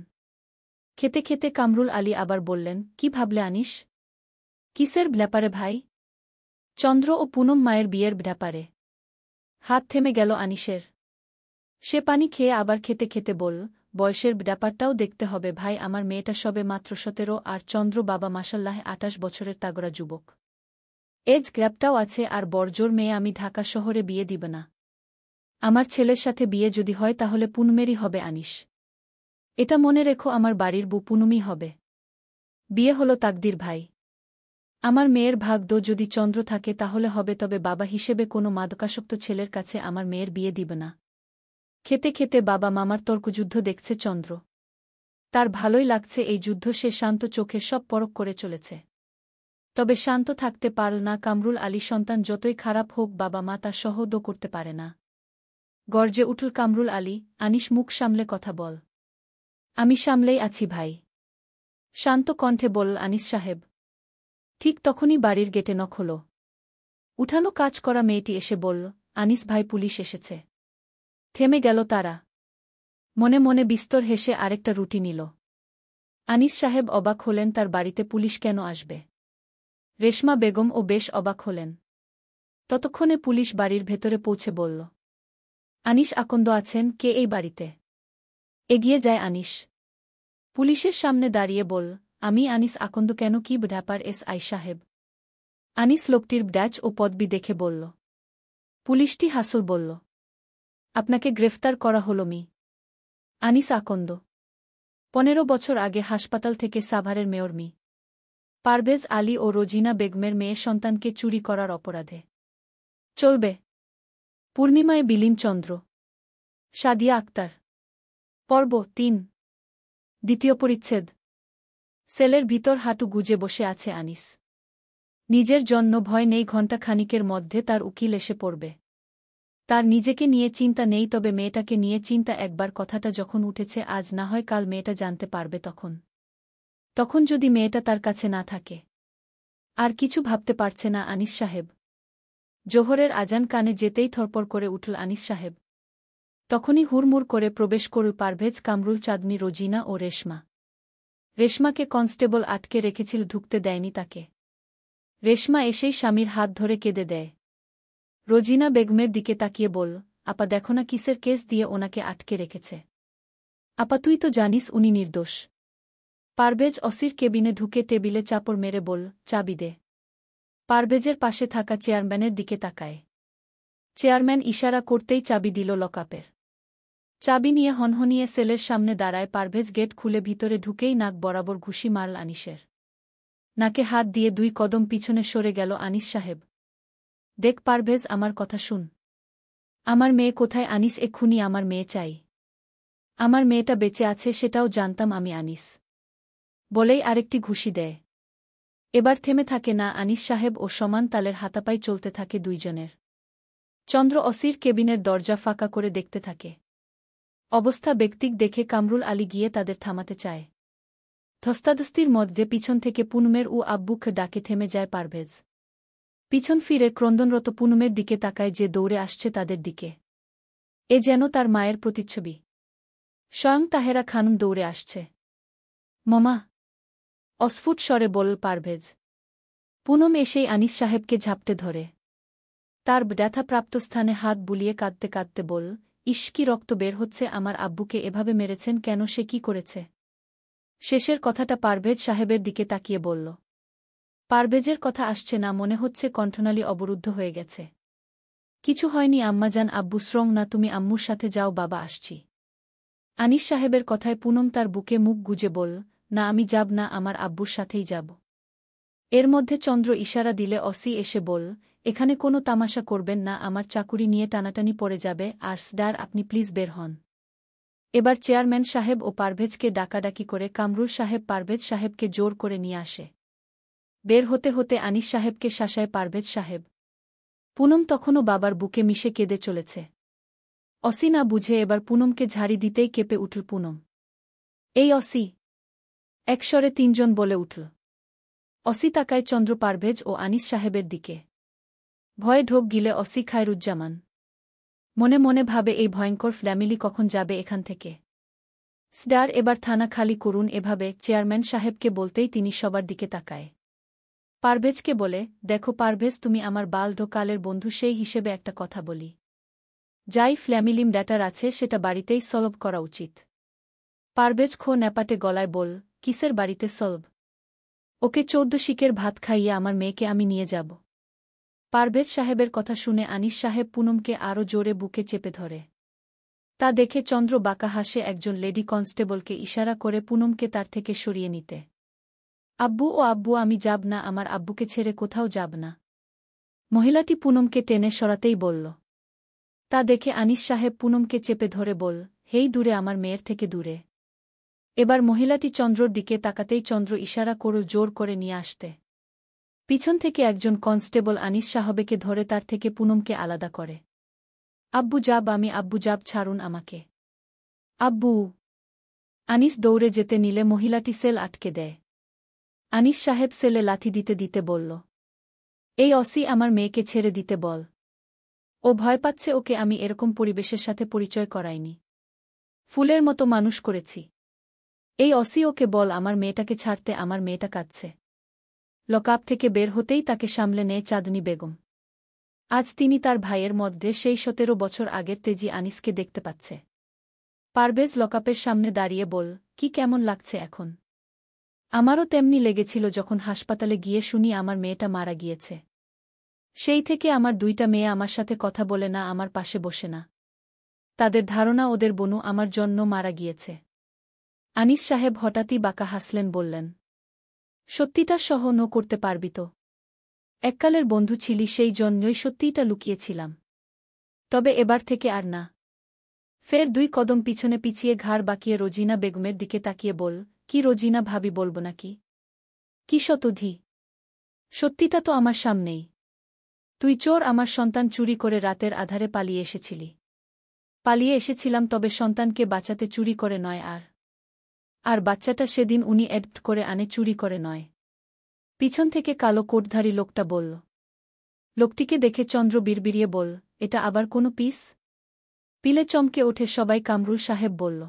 খেতে খেতে কামরুল আলী আবার বললেন, কি ভাবলে আনিস? কিসের ব্যাপারে ভাই? চন্দ্র ও পুনম মায়ের বিয়ের ব্যাপারে। হাত থেমে গেল আনিসের। সে পানি খেয়ে আবার খেতে খেতে বল, বয়সের ব্যাপারটাও দেখতে হবে ভাই, আমার মেয়েটা সবে মাত্র 17 আর চন্দ্র বাবা মাশাল্লাহ 28 বছরের তাগড়া যুবক। এজ গ্যাপটাও আছে, আর বড়জোর মেয়ে আমি ঢাকা শহরে বিয়ে দিব না। আমার ছেলের সাথে বিয়ে যদি হয় তাহলে পুনমেরই হবে আনিস। এটা মনে রেখো, আমার বাড়ির বউ পুনমই হবে। বিয়ে হলো তাকদির ভাই। আমার মেয়ের ভাগ্য যদি চন্দ্র থাকে তাহলে হবে, তবে বাবা হিসেবে কোনো মাদকাসক্ত ছেলের কাছে আমার মেয়ের বিয়ে দিবে না। খেতে খেতে বাবা মামার তর্কযুদ্ধ দেখছে চন্দ্র। তার ভালোই লাগছে এই যুদ্ধ, সে শান্ত চোখে সব পরখ করে চলেছে। তবে শান্ত থাকতে পারল না কামরুল আলী সন্তান যতই খারাপ হোক বাবা মা তা সহ্য করতে পারে না। গর্জে উঠল কামরুল আলী, আনিস মুখ সামলে কথা বল। আমি সামলেই আছি ভাই, শান্ত কণ্ঠে বলল আনিস সাহেব। ঠিক তখনই বাড়ির গেটে নক হল। উঠানো কাজ করা মেয়েটি এসে বলল, আনিস ভাই, পুলিশ এসেছে। থেমে গেল তারা। মনে মনে বিস্তর হেসে আরেকটা রুটি নিল। আনিস সাহেব অবাক হলেন, তার বাড়িতে পুলিশ কেন আসবে? রেশমা বেগমও বেশ অবাক হলেন। ততক্ষণে পুলিশ বাড়ির ভেতরে পৌঁছে বলল, আনিস আকন্দ আছেন, কে এই বাড়িতে? এগিয়ে যায় আনিস। পুলিশের সামনে দাঁড়িয়ে বলল, আমি আনিস আকন্দ। কেন, কি ব্যাপার এসআই সাহেব? আনিস লোকটির ব্যাজ ও পদবি দেখে বলল। পুলিশটি হাসল বলল, আপনাকে গ্রেফতার করা হল মি আনিস আকন্দ। 15 বছর আগে হাসপাতাল থেকে সাভারের মেয়র মি পারভেজ আলী ও রোজিনা বেগমের মেয়ে সন্তানকে চুরি করার অপরাধে। চলবে। পূর্ণিমায় বিলীন চন্দ্র। সাদিয়া আক্তার। পর্ব 3। দ্বিতীয় পরিচ্ছেদ। সেলের ভিতর হাঁটু গুজে বসে আছে আনিস। নিজের জন্য ভয় নেই, ঘণ্টা খানিকের মধ্যে তার উকিল এসে পড়বে। তার নিজেকে নিয়ে চিন্তা নেই, তবে মেয়েটাকে নিয়ে চিন্তা। একবার কথাটা যখন উঠেছে, আজ না হয় কাল মেয়েটা জানতে পারবে। তখন যদি মেয়েটা তার কাছে না থাকে। আর কিছু ভাবতে পারছে না আনিস সাহেব। জোহরের আজান কানে যেতেই থরপর করে উঠল আনিস সাহেব। তখনই হুড়মুড় করে প্রবেশ করল পারভেজ, কামরুল, চাঁদনি, রোজিনা ও রেশমা। রেশমাকে কনস্টেবল আটকে রেখেছিল, ঢুকতে দেয়নি তাকে। রেশমা এসেই স্বামীর হাত ধরে কেঁদে দেয়। রোজিনা বেগমের দিকে তাকিয়ে বলল, আপা দেখো না কিসের কেস দিয়ে ওনাকে আটকে রেখেছে। আপা তুই তো জানিস উনি নির্দোষ। পারভেজ অসির কেবিনে ঢুকে টেবিলে চাপড় মেরে বলল, চাবি দে। পারভেজের পাশে থাকা চেয়ারম্যানের দিকে তাকায়। চেয়ারম্যান ইশারা করতেই চাবি দিল লকআপের। চাবি নিয়ে হনহনিয়ে সেলের সামনে দাঁড়ায় পারভেজ। গেট খুলে ভিতরে ঢুকেই নাক বরাবর ঘুষি মারল আনিসের। নাকে হাত দিয়ে 2 কদম পিছনে সরে গেল আনিস সাহেব। দেখ পারভেজ, আমার কথা শুন। আমার মেয়ে কোথায়? আনিস, এক্ষুনি আমার মেয়ে চাই। আমার মেয়েটা বেঁচে আছে সেটাও জানতাম আমি আনিস। বলেই আরেকটি ঘুষি দেয়। এবার থেমে থাকে না আনিস সাহেব ও সমান তালের হাতাপাই চলতে থাকে দুইজনের। চন্দ্র অসির কেবিনের দরজা ফাঁকা করে দেখতে থাকে। অবস্থা ব্যক্তিক দেখে কামরুল আলী গিয়ে তাদের থামাতে চায়। ধস্তাধস্তির মধ্যে পিছন থেকে পুনমের ও আব্বুকে ডাকে থেমে যায় পারভেজ। পিছন ফিরে ক্রন্দনরত পুনমের দিকে তাকায়, যে দৌড়ে আসছে তাদের দিকে। এ যেন তার মায়ের প্রতিচ্ছবি। স্বয়ং তাহেরা খানম দৌড়ে আসছে। মমা, অস্ফুট স্বরে বলল পারভেজ। পুনম এসেই আনিস সাহেবকে ঝাপটে ধরে। তার ব্যথাপ্রাপ্ত স্থানে হাত বুলিয়ে কাঁদতে কাঁদতে বলল, ইস, কি রক্ত বের হচ্ছে! আমার আব্বুকে এভাবে মেরেছেন কেন? সে কি করেছে? শেষের কথাটা পারভেজ সাহেবের দিকে তাকিয়ে বলল। পারভেজের কথা আসছে না, মনে হচ্ছে কণ্ঠনালী অবরুদ্ধ হয়ে গেছে। কিছু হয়নি আম্মাজান, আব্বু শ্রম না, তুমি আম্মুর সাথে যাও, বাবা আসছি। আনিস সাহেবের কথায় পুনম তার বুকে মুখ গুজে বলল, না আমি যাব না, আমার আব্বুর সাথেই যাব। এর মধ্যে চন্দ্র ইশারা দিলে অসি এসে বলল, এখানে কোনো তামাশা করবেন না, আমার চাকুরি নিয়ে টানাটানি পড়ে যাবে। আর স্যার আপনি প্লিজ বের হন। এবার চেয়ারম্যান সাহেব ও পারভেজকে ডাকাডাকি করে কামরুল সাহেব পারভেজ সাহেবকে জোর করে নিয়ে আসে। বের হতে হতে আনিস সাহেবকে শাসায় পারভেজ সাহেব। পুনম তখনও বাবার বুকে মিশে কেঁদে চলেছে। অসি না বুঝে এবার পুনমকে ঝাড়ি দিতেই কেঁপে উঠল পুনম। এই অসি! একস্বরে 3 জন বলে উঠল। অসি তাকায় চন্দ্র, পারভেজ ও আনিস সাহেবের দিকে। ভয়ে ঢোক গিলে অসি খায়রুজ্জামান। মনে মনে ভাবে, এই ভয়ঙ্কর ফ্যামিলি কখন যাবে এখান থেকে। স্যার এবার থানা খালি করুন। এভাবে চেয়ারম্যান সাহেবকে বলতেই তিনি সবার দিকে তাকায়। পারভেজকে বলে, দেখো পারভেজ, তুমি আমার বাল্য কালের বন্ধু, সেই হিসেবে একটা কথা বলি। যাই ফ্যামিলিম ড্যাটার আছে সেটা বাড়িতেই সলভ করা উচিত। পারভেজ খো ন্যাপাটে গলায় বল, কিসের বাড়িতে সলভ? ওকে 14 শিকের ভাত খাইয়ে আমার মেয়েকে আমি নিয়ে যাব। পারভেজ সাহেবের কথা শুনে আনিস সাহেব পুনমকে আরও জোরে বুকে চেপে ধরে। তা দেখে চন্দ্র বাঁকা হাসে একজন লেডি কনস্টেবলকে ইশারা করে পুনমকে তার থেকে সরিয়ে নিতে। আব্বু আমি যাব না, আমার আব্বুকে ছেড়ে কোথাও যাব না। মহিলাটি পুনমকে টেনে সরাতেই বলল। তা দেখে আনিস সাহেব পুনমকে চেপে ধরে বল, হেই দূরে, আমার মেয়ের থেকে দূরে। এবার মহিলাটি চন্দ্রর দিকে তাকাতেই চন্দ্র ইশারা করল জোর করে নিয়ে আসতে। পিছন থেকে একজন কনস্টেবল আনিস সাহেবকে ধরে তার থেকে পুনমকে আলাদা করে। আব্বু যাব, ছাড়ুন আমাকে। আব্বু! আনিস দৌড়ে যেতে নিলে মহিলাটি সেল আটকে দেয়। আনিস সাহেব সেলে লাথি দিতে দিতে বলল, এই অসি, আমার মেয়েকে ছেড়ে দিতে বল। ও ভয় পাচ্ছে, ওকে আমি এরকম পরিবেশের সাথে পরিচয় করাইনি। ফুলের মতো মানুষ করেছি। এই অসি, ওকে বল আমার মেয়েটাকে ছাড়তে, আমার মেয়েটা কাঁদছে। লকআপ থেকে বের হতেই তাকে সামলে নেয় চাঁদনী বেগম। আজ তিনি তার ভাইয়ের মধ্যে সেই 17 বছর আগের তেজি আনিসকে দেখতে পাচ্ছে। পারভেজ লকআপের সামনে দাঁড়িয়ে বল, কি কেমন লাগছে এখন? আমারও তেমনি লেগেছিল যখন হাসপাতালে গিয়ে শুনি আমার মেয়েটা মারা গিয়েছে। সেই থেকে আমার 2টা মেয়ে আমার সাথে কথা বলে না, আমার পাশে বসে না। তাদের ধারণা ওদের বোনু আমার জন্য মারা গিয়েছে। আনিস সাহেব হঠাৎই বাঁকা হাসলেন, বললেন, সত্যিটা সহ্য করতে পারবি তো? এককালের বন্ধু ছিলি, সেই জন্যই সত্যিটা লুকিয়েছিলাম। তবে এবার থেকে আর না। ফের 2 কদম পিছনে পিছিয়ে ঘাড় বাঁকিয়ে রোজিনা বেগমের দিকে তাকিয়ে বল, কি রোজিনা ভাবি, বলবো নাকি? কি শতধি? সত্যিটা তো আমার সামনেই। তুই চোর, আমার সন্তান চুরি করে রাতের আধারে পালিয়ে এসেছিলি। পালিয়ে এসেছিলাম, তবে সন্তানকে বাঁচাতে চুরি করে নয়। আর বাচ্চাটা সেদিন উনি অ্যাডপ্ট করে আনে, চুরি করে নয়। পিছন থেকে কালো কোটধারী লোকটা বলল। লোকটিকে দেখে চন্দ্র বিড়বিড়িয়ে বল, এটা আবার কোনো পিস? পিলে চমকে ওঠে সবাই। কামরুল সাহেব বলল,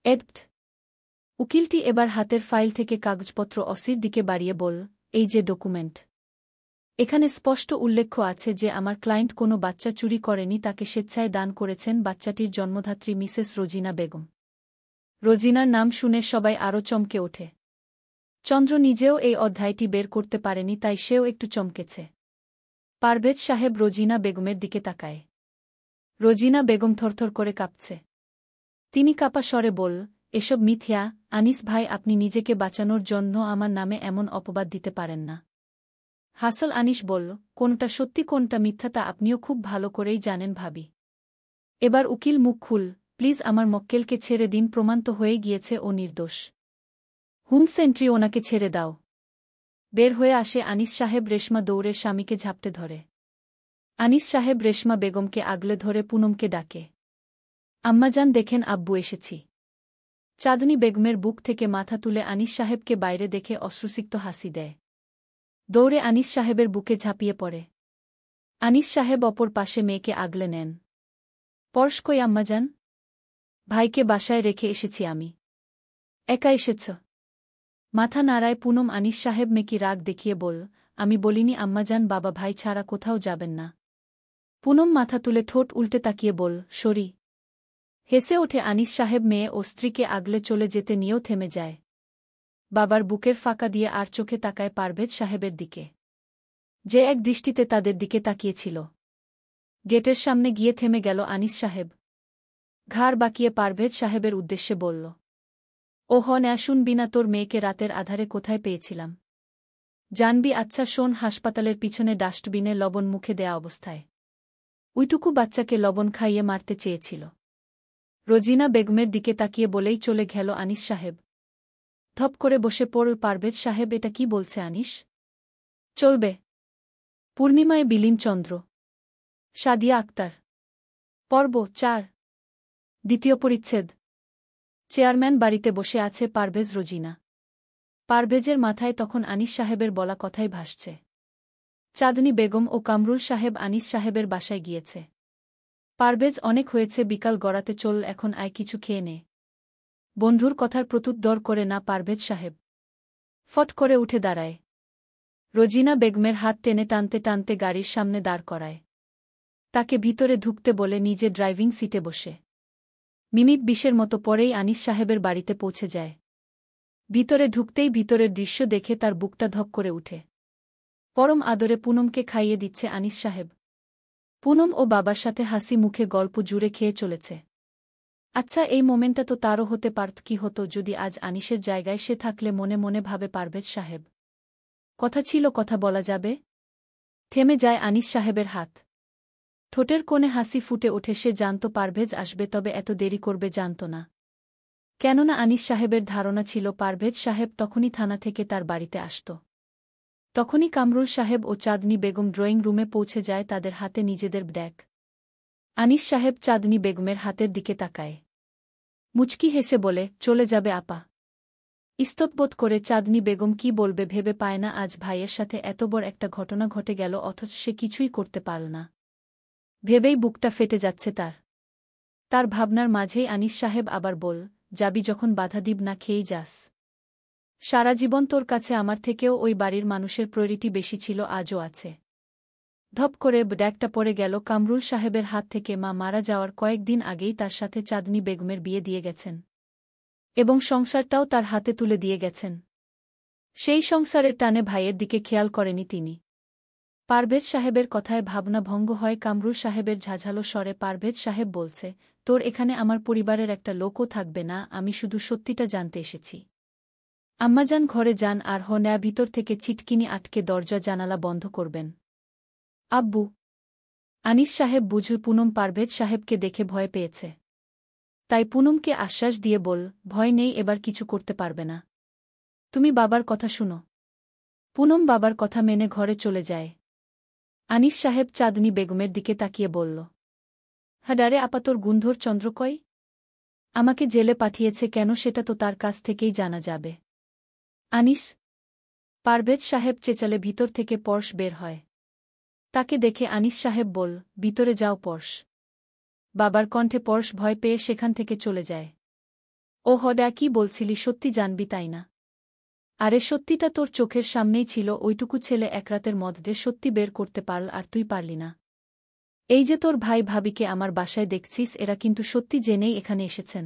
অ্যাডপ্ট? উকিলটি এবার হাতের ফাইল থেকে কাগজপত্র অসির দিকে বাড়িয়ে বল, এই যে ডকুমেন্ট। এখানে স্পষ্ট উল্লেখ আছে যে আমার ক্লায়েন্ট কোনো বাচ্চা চুরি করেনি, তাকে স্বেচ্ছায় দান করেছেন বাচ্চাটির জন্মধাত্রী মিসেস রোজিনা বেগম। রোজিনার নাম শুনে সবাই আরও চমকে ওঠে। চন্দ্র নিজেও এই অধ্যায়টি বের করতে পারেনি, তাই সেও একটু চমকেছে। পারভেজ সাহেব রোজিনা বেগমের দিকে তাকায়। রোজিনা বেগম থরথর করে কাঁপছে। তিনি কাঁপা স্বরে বল, এসব মিথ্যা। আনিস ভাই, আপনি নিজেকে বাঁচানোর জন্য আমার নামে এমন অপবাদ দিতে পারেন না। হাসল আনিস বলল, কোনটা সত্যি কোনটা মিথ্যা তা আপনিও খুব ভালো করেই জানেন ভাবি। এবার উকিল মুখ খুল, প্লিজ, আমার মক্কেলকে ছেড়ে দিন, প্রমাণ তো হয়ে গিয়েছে ও নির্দোষ। হুম সেন্ট্রি, ওনাকে ছেড়ে দাও। বের হয়ে আসে আনিস সাহেব। রেশমা দৌড়ে স্বামীকে ঝাপটে ধরে। আনিস সাহেব রেশমা বেগমকে আগলে ধরে পুনমকে ডাকে, আম্মাজান দেখেন, আব্বু এসেছি। চাঁদনী বেগমের বুক থেকে মাথা তুলে আনিস সাহেবকে বাইরে দেখে অশ্রুসিক্ত হাসি দেয়। দৌড়ে আনিস সাহেবের বুকে ঝাঁপিয়ে পড়ে। আনিস সাহেব অপর পাশে মেয়েকে আগলে নেন। পরশ কই আম্মাজান? ভাইকে বাসায় রেখে এসেছি আমি। একা এসেছ? মাথা নাড়ায় পুনম। আনিস সাহেব মেকি রাগ দেখিয়ে বল, আমি বলিনি আম্মাজান, বাবা ভাই ছাড়া কোথাও যাবেন না। পুনম মাথা তুলে ঠোঁট উল্টে তাকিয়ে বল, সরি। হেসে ওঠে আনিস সাহেব। মেয়ে ও স্ত্রীকে আগলে চলে যেতে নিয়েও থেমে যায়। বাবার বুকের ফাঁকা দিয়ে আর চোখে তাকায় পারভেজ সাহেবের দিকে, যে এক দৃষ্টিতে তাদের দিকে তাকিয়েছিল। গেটের সামনে গিয়ে থেমে গেল আনিস সাহেব। ঘাড় বাঁকিয়ে পারভেজ সাহেবের উদ্দেশ্যে বলল, ও হন, শুনবি না তোর মেয়েকে রাতের আধারে কোথায় পেয়েছিলাম? জানবি? আচ্ছা শোন, হাসপাতালের পিছনে ডাস্টবিনে লবণ মুখে দেয়া অবস্থায়। ওইটুকু বাচ্চাকে লবণ খাইয়ে মারতে চেয়েছিল। রোজিনা বেগমের দিকে তাকিয়ে বলেই চলে গেল আনিস সাহেব। ধপ করে বসে পড়ল পারভেজ সাহেব। এটা কি বলছে আনিস? চলবে? পূর্ণিমায় বিলীন চন্দ্র। সাদিয়া আক্তার। পর্ব 4, দ্বিতীয় পরিচ্ছেদ। চেয়ারম্যান বাড়িতে বসে আছে পারভেজ, রোজিনা। পারভেজের মাথায় তখন আনিস সাহেবের বলা কথাই ভাসছে। চাঁদনী বেগম ও কামরুল সাহেব আনিস সাহেবের বাসায় গিয়েছে। পারভেজ, অনেক হয়েছে, বিকাল গড়াতে চল, এখন আয় কিছু খেয়ে নে। বন্ধুর কথার প্রত্যুত্তর করে না পারভেজ সাহেব। ফট করে উঠে দাঁড়ায়। রোজিনা বেগমের হাত টেনে টানতে টানতে গাড়ির সামনে দাঁড় করায়। তাকে ভিতরে ঢুকতে বলে নিজে ড্রাইভিং সিটে বসে। মিনিট 20-এর মতো পরেই আনিস সাহেবের বাড়িতে পৌঁছে যায়। ভিতরে ঢুকতেই ভিতরের দৃশ্য দেখে তার বুকটা ধক করে উঠে। পরম আদরে পুনমকে খাইয়ে দিচ্ছে আনিস সাহেব। পুনম ও বাবার সাথে হাসি মুখে গল্প জুড়ে খেয়ে চলেছে। আচ্ছা, এই মোমেন্টটা তো তারও হতে পারত। কি হতো যদি আজ আনিসের জায়গায় সে থাকলে? মনে মনে ভাবে পারভেজ সাহেব। কথা ছিল, কথা বলা যাবে? থেমে যায় আনিস সাহেবের হাত। ঠোঁটের কোণে হাসি ফুটে ওঠে। সে জানত পারভেজ আসবে, তবে এত দেরি করবে জানত না। কেননা আনিস সাহেবের ধারণা ছিল পারভেজ সাহেব তখনই থানা থেকে তার বাড়িতে আসত। তখনই কামরুল সাহেব ও চাঁদনী বেগম ড্রয়িং রুমে পৌঁছে যায়, তাদের হাতে নিজেদের ব্যাগ। আনিস সাহেব চাঁদনী বেগমের হাতের দিকে তাকায়। মুচকি হেসে বলে, চলে যাবে আপা? ইস্ততবোধ করে চাঁদনী বেগম কি বলবে ভেবে পায় না। আজ ভাইয়ের সাথে এত বড় একটা ঘটনা ঘটে গেল, অথচ সে কিছুই করতে পারল না। ভেবেই বুকটা ফেটে যাচ্ছে তার। তার ভাবনার মাঝেই আনিস সাহেব আবার বল, যাবি যখন বাধা দিব না, খেয়েই যাস। সারা জীবন তোর কাছে আমার থেকেও ওই বাড়ির মানুষের প্রায়োরিটি বেশি ছিল, আজও আছে। ধপ করে ব্যাগটা পড়ে গেল কামরুল সাহেবের হাত থেকে। মা মারা যাওয়ার কয়েকদিন আগেই তার সাথে চাঁদনী বেগমের বিয়ে দিয়ে গেছেন এবং সংসারটাও তার হাতে তুলে দিয়ে গেছেন। সেই সংসারের টানে ভাইয়ের দিকে খেয়াল করেনি তিনি। পারভেজ সাহেবের কথায় ভাবনা ভঙ্গ হয় কামরুল সাহেবের ঝাঝালো স্বরে। পারভেজ সাহেব বলছে, তোর এখানে আমার পরিবারের একটা লোকও থাকবে না, আমি শুধু সত্যিটা জানতে এসেছি। আম্মাজান ঘরে যান আর হন্যা ভিতর থেকে ছিটকিনি আটকে দরজা জানালা বন্ধ করবেন। আব্বু। আনিস সাহেব বুঝল পুনম পারভেজ সাহেবকে দেখে ভয় পেয়েছে। তাই পুনমকে আশ্বাস দিয়ে বল, ভয় নেই, এবার কিছু করতে পারবে না। তুমি বাবার কথা শুনো। পুনম বাবার কথা মেনে ঘরে চলে যায়। আনিস সাহেব চাঁদনী বেগমের দিকে তাকিয়ে বলল, হাডারে আপা, তোর গুন্ধর চন্দ্র কই? আমাকে জেলে পাঠিয়েছে কেন সেটা তো তার কাছ থেকেই জানা যাবে। আনিস। পারভেজ সাহেব চেঁচালে ভিতর থেকে পর্শ বের হয়। তাকে দেখে আনিস সাহেব বল, ভিতরে যাও পর্শ। বাবার কণ্ঠে পর্শ ভয় পেয়ে সেখান থেকে চলে যায়। ও হডা, কি বলছিলি? সত্যি জানবি তাই না? আরে সত্যিটা তোর চোখের সামনেই ছিল। ওইটুকু ছেলে এক রাতের মধ্যে সত্যি বের করতে পারল আর তুই পারলি না। এই যে তোর ভাই ভাবিকে আমার বাসায় দেখছিস, এরা কিন্তু সত্যি জেনেই এখানে এসেছেন।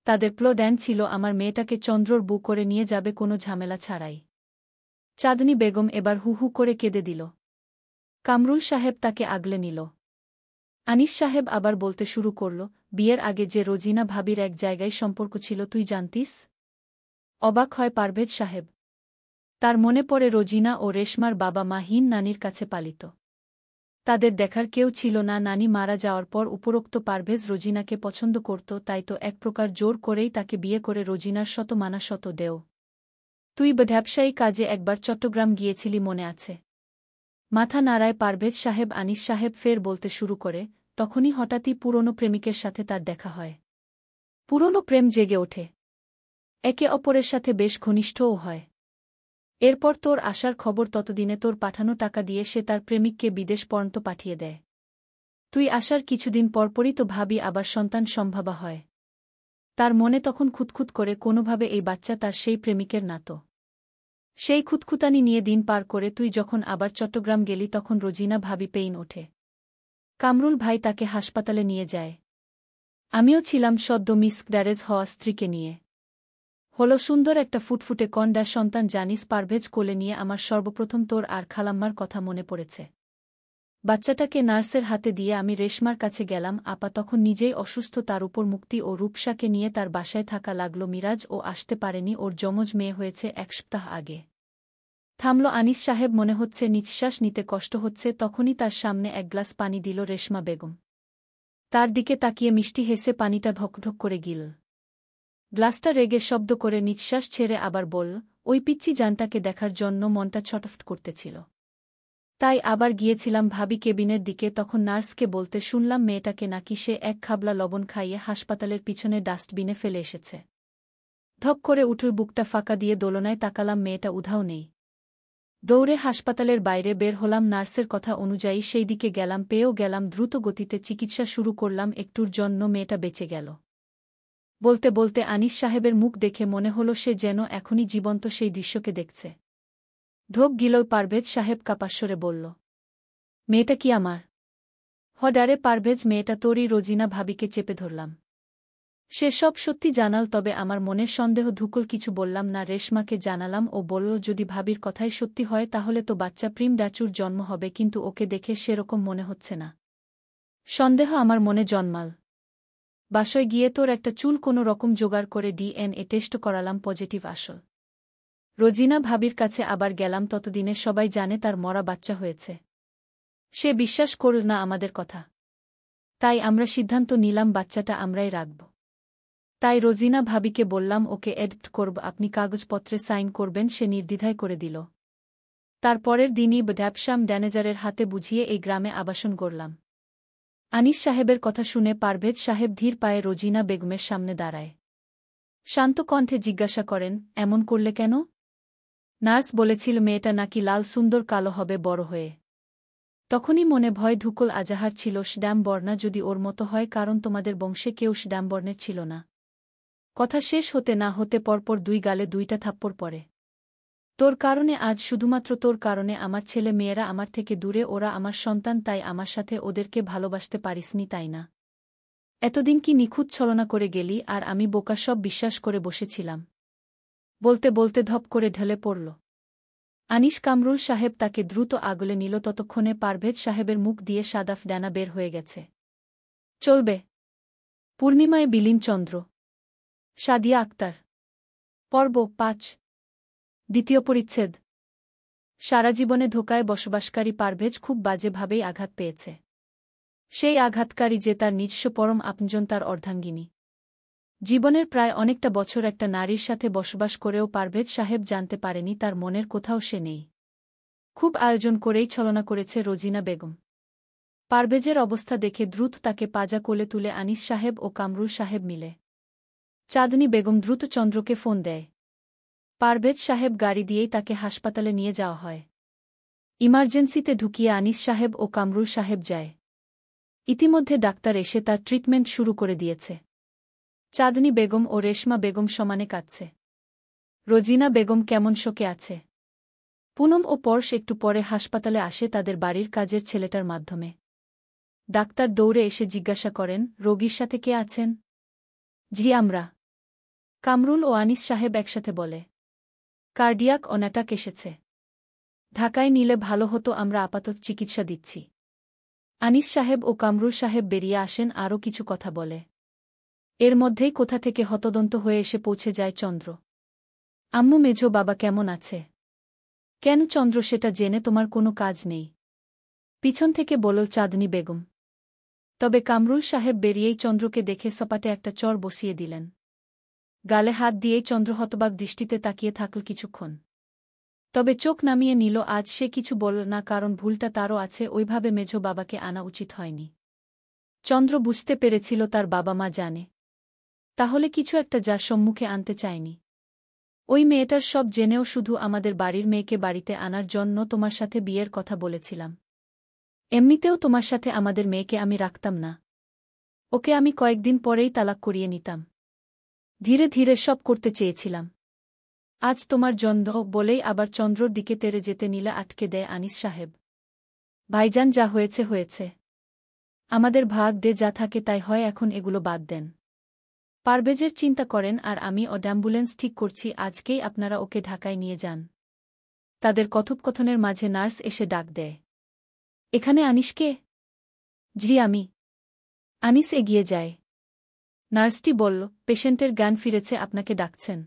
তাদের প্ল্যান ছিল আমার মেয়েটাকে চন্দ্রর বু করে নিয়ে যাবে কোনো ঝামেলা ছাড়াই। চাঁদনী বেগম এবার হু হু করে কেঁদে দিল। কামরুল সাহেব তাকে আগলে নিল। আনিস সাহেব আবার বলতে শুরু করল, বিয়ের আগে যে রোজিনা ভাবির এক জায়গায় সম্পর্ক ছিল তুই জানতিস? অবাক হয় পারভেজ সাহেব। তার মনে পড়ে রোজিনা ও রেশমার বাবা মা হীন নানির কাছে পালিত। তাদের দেখার কেউ ছিল না। নানি মারা যাওয়ার পর উপরোক্ত পারভেজ রোজিনাকে পছন্দ করত, তাই তো এক প্রকার জোর করেই তাকে বিয়ে করে রোজিনার শত মানা শত দেও। তুই ব্যবসায়ী কাজে একবার চট্টগ্রাম গিয়েছিলি মনে আছে? মাথা নাড়ায় পারভেজ সাহেব। আনিস সাহেব ফের বলতে শুরু করে, তখনই হঠাৎই পুরনো প্রেমিকের সাথে তার দেখা হয়। পুরনো প্রেম জেগে ওঠে। একে অপরের সাথে বেশ ঘনিষ্ঠও হয়। এরপর তোর আসার খবর, ততদিনে তোর পাঠানো টাকা দিয়ে সে তার প্রেমিককে বিদেশ পর্যন্ত পাঠিয়ে দেয়। তুই আসার কিছুদিন পরপরই তো ভাবি আবার সন্তান সম্ভাবা হয়। তার মনে তখন খুঁতখুত করে কোনোভাবে এই বাচ্চা তার সেই প্রেমিকের না তো। সেই খুঁতখুতানি নিয়ে দিন পার করে তুই যখন আবার চট্টগ্রাম গেলি, তখন রোজিনা ভাবি পেইন ওঠে। কামরুল ভাই তাকে হাসপাতালে নিয়ে যায়। আমিও ছিলাম সদ্য মিসক্যারেজ হওয়া স্ত্রীকে নিয়ে। হলো সুন্দর একটা ফুটফুটে কন্ডা সন্তান, জানিস পারভেজ? কোলে নিয়ে আমার সর্বপ্রথম তোর আর খালাম্মার কথা মনে পড়েছে। বাচ্চাটাকে নার্সের হাতে দিয়ে আমি রেশমার কাছে গেলাম। আপা তখন নিজেই অসুস্থ, তার উপর মুক্তি ও রূপসাকে নিয়ে তার বাসায় থাকা লাগল। মিরাজ ও আসতে পারেনি, ওর যমজ মেয়ে হয়েছে এক সপ্তাহ আগে। থামল আনিস সাহেব, মনে হচ্ছে নিঃশ্বাস নিতে কষ্ট হচ্ছে। তখনই তার সামনে এক গ্লাস পানি দিল রেশমা বেগম। তার দিকে তাকিয়ে মিষ্টি হেসে পানিটা ঢকঢক করে গিল। গ্লাসটা রেগে শব্দ করে নিঃশ্বাস ছেড়ে আবার বলল, ওই পিচ্চি জানটাকে দেখার জন্য মনটা ছটফট করতেছিল, তাই আবার গিয়েছিলাম ভাবি কেবিনের দিকে। তখন নার্সকে বলতে শুনলাম মেয়েটাকে নাকি সে এক খাবলা লবণ খাইয়ে হাসপাতালের পিছনে ডাস্টবিনে ফেলে এসেছে। ধপ করে উঠল, বুকটা ফাঁকা দিয়ে দোলনায় তাকালাম, মেয়েটা উধাও নেই। দৌড়ে হাসপাতালের বাইরে বের হলাম। নার্সের কথা অনুযায়ী সেই দিকে গেলাম, পেয়েও গেলাম। দ্রুত গতিতে চিকিৎসা শুরু করলাম। একটুর জন্য মেয়েটা বেঁচে গেল। বলতে বলতে আনিস সাহেবের মুখ দেখে মনে হলো সে যেন এখনই জীবন্ত সেই দৃশ্যকে দেখছে। ধোক গিলও পারভেজ সাহেব কাপাস্বরে বলল, মেয়েটা কি আমার? হডারে পারভেজ, মেয়েটা তোরই। রোজিনা ভাবিকে চেপে ধরলাম। সে সব সত্যি জানাল, তবে আমার মনে সন্দেহ ধুকল। কিছু বললাম না। রেশমাকে জানালাম। ও বলল, যদি ভাবির কথাই সত্যি হয় তাহলে তো বাচ্চা প্রিম ডাচুর জন্ম হবে, কিন্তু ওকে দেখে সেরকম মনে হচ্ছে না। সন্দেহ আমার মনে জন্মাল। বাসায় গিয়ে তোর একটা চুল কোনো রকম জোগাড় করে ডিএনএ টেস্ট করালাম, পজিটিভ আসল। রোজিনা ভাবির কাছে আবার গেলাম, ততদিনে সবাই জানে তার মরা বাচ্চা হয়েছে। সে বিশ্বাস করল না আমাদের কথা। তাই আমরা সিদ্ধান্ত নিলাম বাচ্চাটা আমরাই রাখব। তাই রোজিনা ভাবিকে বললাম ওকে এডপ্ট করব, আপনি কাগজপত্রে সাইন করবেন। সে নির্দ্বিধায় করে দিল। তার পরের দিনই ড্যাপশ্যাম ড্যানেজারের হাতে বুঝিয়ে এই গ্রামে আবাসন গড়লাম। আনিস সাহেবের কথা শুনে পারভেজ সাহেব ধীর পায়ে রোজিনা বেগমের সামনে দাঁড়ায়। শান্ত কণ্ঠে জিজ্ঞাসা করেন, এমন করলে কেন? নার্স বলেছিল মেয়েটা নাকি লাল সুন্দর কালো হবে বড় হয়ে। তখনই মনে ভয় ঢুকল। আজাহার ছিল শ্যাম বর্ণা, যদি ওর মতো হয়, কারণ তোমাদের বংশে কেউ শ্যাম বর্ণের ছিল না। কথা শেষ হতে না হতে পরপর দুই গালে দুইটা থাপ্পড় পড়ে। তোর কারণে আজ, শুধুমাত্র তোর কারণে আমার ছেলে মেয়েরা আমার থেকে দূরে। ওরা আমার সন্তান, তাই আমার সাথে ওদেরকে ভালোবাসতে পারিসনি, তাই না? এতদিন কি নিখুঁত ছলনা করে গেলি, আর আমি বোকা সব বিশ্বাস করে বসেছিলাম। বলতে বলতে ধপ করে ঢলে পড়ল। আনিস কামরুল সাহেব তাকে দ্রুত আগলে নিল। ততক্ষণে পারভেজ সাহেবের মুখ দিয়ে সাদাফ ডানা বের হয়ে গেছে। চলবে। পূর্ণিমায় বিলীন চন্দ্র। সাদিয়া আক্তার। পর্ব ৫। দ্বিতীয় পরিচ্ছেদ। সারা জীবনে ধোকায় বসবাসকারী পারভেজ খুব বাজেভাবেই আঘাত পেয়েছে। সেই আঘাতকারী যে তার নিজস্ব পরম আপনজন, তার অর্ধাঙ্গিনী। জীবনের প্রায় অনেকটা বছর একটা নারীর সাথে বসবাস করেও পারভেজ সাহেব জানতে পারেনি তার মনের কোথাও সে নেই। খুব আয়োজন করেই ছলনা করেছে রোজিনা বেগম। পারভেজের অবস্থা দেখে দ্রুত তাকে পাজা কোলে তুলে আনিস সাহেব ও কামরুল সাহেব মিলে। চাঁদনী বেগম দ্রুত চন্দ্রকে ফোন দেয়। পারভেজ সাহেব গাড়ি দিয়েই তাকে হাসপাতালে নিয়ে যাওয়া হয়। ইমার্জেন্সিতে ঢুকিয়ে আনিস সাহেব ও কামরুল সাহেব যায়। ইতিমধ্যে ডাক্তার এসে তার ট্রিটমেন্ট শুরু করে দিয়েছে। চাঁদনী বেগম ও রেশমা বেগম সমানে কাঁদছে। রোজিনা বেগম কেমন শোকে আছে। পুনম ও পরশ একটু পরে হাসপাতালে আসে তাদের বাড়ির কাজের ছেলেটার মাধ্যমে। ডাক্তার দৌড়ে এসে জিজ্ঞাসা করেন, রোগীর সাথে কে আছেন? জি আমরা। কামরুল ও আনিস সাহেব একসাথে বলে। কার্ডিয়াক অ্যাটাক এসেছে। ঢাকায় নিলে ভালো হতো, আমরা আপাতত চিকিৎসা দিচ্ছি। আনিস সাহেব ও কামরুল সাহেব বেরিয়ে আসেন, আরও কিছু কথা বলে। এর মধ্যেই কোথা থেকে হতদন্ত হয়ে এসে পৌঁছে যায় চন্দ্র। আম্মু, মেঝো বাবা কেমন আছে? কেন চন্দ্র, সেটা জেনে তোমার কোনো কাজ নেই, পিছন থেকে বলল চাঁদনী বেগম। তবে কামরুল সাহেব বেরিয়েই চন্দ্রকে দেখে সপাটে একটা চর বসিয়ে দিলেন। গালে হাত দিয়েই চন্দ্র হতবাক দৃষ্টিতে তাকিয়ে থাকল কিছুক্ষণ। তবে চোখ নামিয়ে নিল। আজ সে কিছু বলল না, কারণ ভুলটা তারও আছে। ওইভাবে মেঝো বাবাকে আনা উচিত হয়নি। চন্দ্র বুঝতে পেরেছিল তার বাবা মা জানে, তাহলে কিছু একটা যা সম্মুখে আনতে চায়নি। ওই মেয়েটার সব জেনেও শুধু আমাদের বাড়ির মেয়েকে বাড়িতে আনার জন্য তোমার সাথে বিয়ের কথা বলেছিলাম। এমনিতেও তোমার সাথে আমাদের মেয়েকে আমি রাখতাম না। ওকে আমি কয়েকদিন পরেই তালাক করিয়ে নিতাম। ধীরে ধীরে সব করতে চেয়েছিলাম। আজ তোমার জন্য বলেই আবার চন্দ্রর দিকে তেরে যেতে নিলে আটকে দেয় আনিস সাহেব। ভাইজান, যা হয়েছে হয়েছে। আমাদের ভাগ দে, যা থাকে তাই হয়, এখন এগুলো বাদ দেন। পারভেজের চিন্তা করেন, আর আমি অ্যাম্বুলেন্স ঠিক করছি, আজকেই আপনারা ওকে ঢাকায় নিয়ে যান। তাদের কথোপকথনের মাঝে নার্স এসে ডাক দেয়, এখানে আনিস কে? জি আমি। আনিস এগিয়ে যায়। নার্সটি বলল, পেশেন্টের জ্ঞান ফিরেছে, আপনাকে ডাকছেন।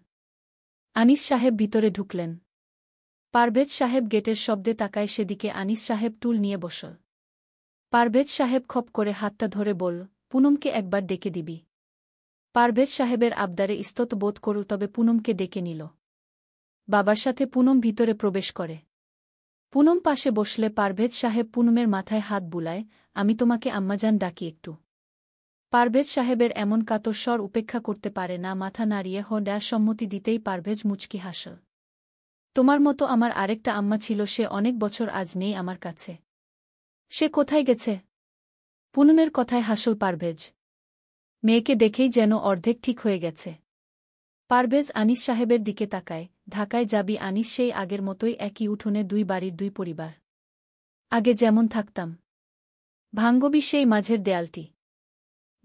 আনিস সাহেব ভিতরে ঢুকলেন। পারভেজ সাহেব গেটের শব্দে তাকায় সেদিকে। আনিস সাহেব টুল নিয়ে বসল। পারভেজ সাহেব খপ করে হাতটা ধরে বলল, পুনমকে একবার ডেকে দিবি। পারভেজ সাহেবের আবদারে ইস্তত বোধ করল, তবে পুনমকে ডেকে নিল। বাবার সাথে পুনম ভিতরে প্রবেশ করে। পুনম পাশে বসলে পারভেজ সাহেব পুনমের মাথায় হাত বুলায়, আমি তোমাকে আম্মাজান ডাকি একটু। পারভেজ সাহেবের এমন কাতর স্বর উপেক্ষা করতে পারে না। মাথা নাড়িয়ে সম্মতি দিতেই পারভেজ মুচকি হাসল। তোমার মতো আমার আরেকটা আম্মা ছিল, সে অনেক বছর আজ নেই আমার কাছে। সে কোথায় গেছে? পুনমের কথায় হাসল পারভেজ। মেয়েকে দেখেই যেন অর্ধেক ঠিক হয়ে গেছে। পারভেজ আনিস সাহেবের দিকে তাকায়। ঢাকায় যাবি আনিস? সেই আগের মতোই, একই উঠোনে, দুই বাড়ির দুই পরিবার। আগে যেমন থাকতাম। ভাঙ্গবি সেই মাঝের দেয়ালটি?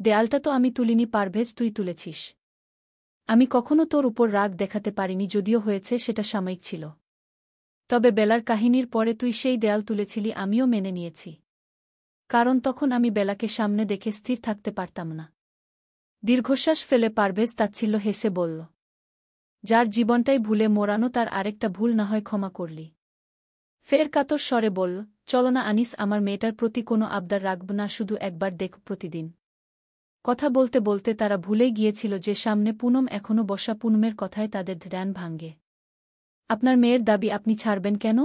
দেয়ালটা তো আমি তুলিনি পারভেজ, তুই তুলেছিস। আমি কখনো তোর উপর রাগ দেখাতে পারিনি, যদিও হয়েছে সেটা সাময়িক ছিল। তবে বেলার কাহিনীর পরে তুই সেই দেয়াল তুলেছিলি, আমিও মেনে নিয়েছি। কারণ তখন আমি বেলাকে সামনে দেখে স্থির থাকতে পারতাম না। দীর্ঘশ্বাস ফেলে পারভেজ তাচ্ছিল্য হেসে বলল, যার জীবনটাই ভুলে মোড়ানো তার আরেকটা ভুল না হয় ক্ষমা করলি। ফের কাতর স্বরে বলল, চলো না আনিস, আমার মেয়েটার প্রতি কোনো আবদার রাখব না, শুধু একবার দেখ প্রতিদিন। কথা বলতে বলতে তারা ভুলেই গিয়েছিল যে সামনে পুনম এখনও বসা। পুনমের কথায় তাদের ধ্যান ভাঙে। আপনার মেয়ের দাবি আপনি ছাড়বেন কেন?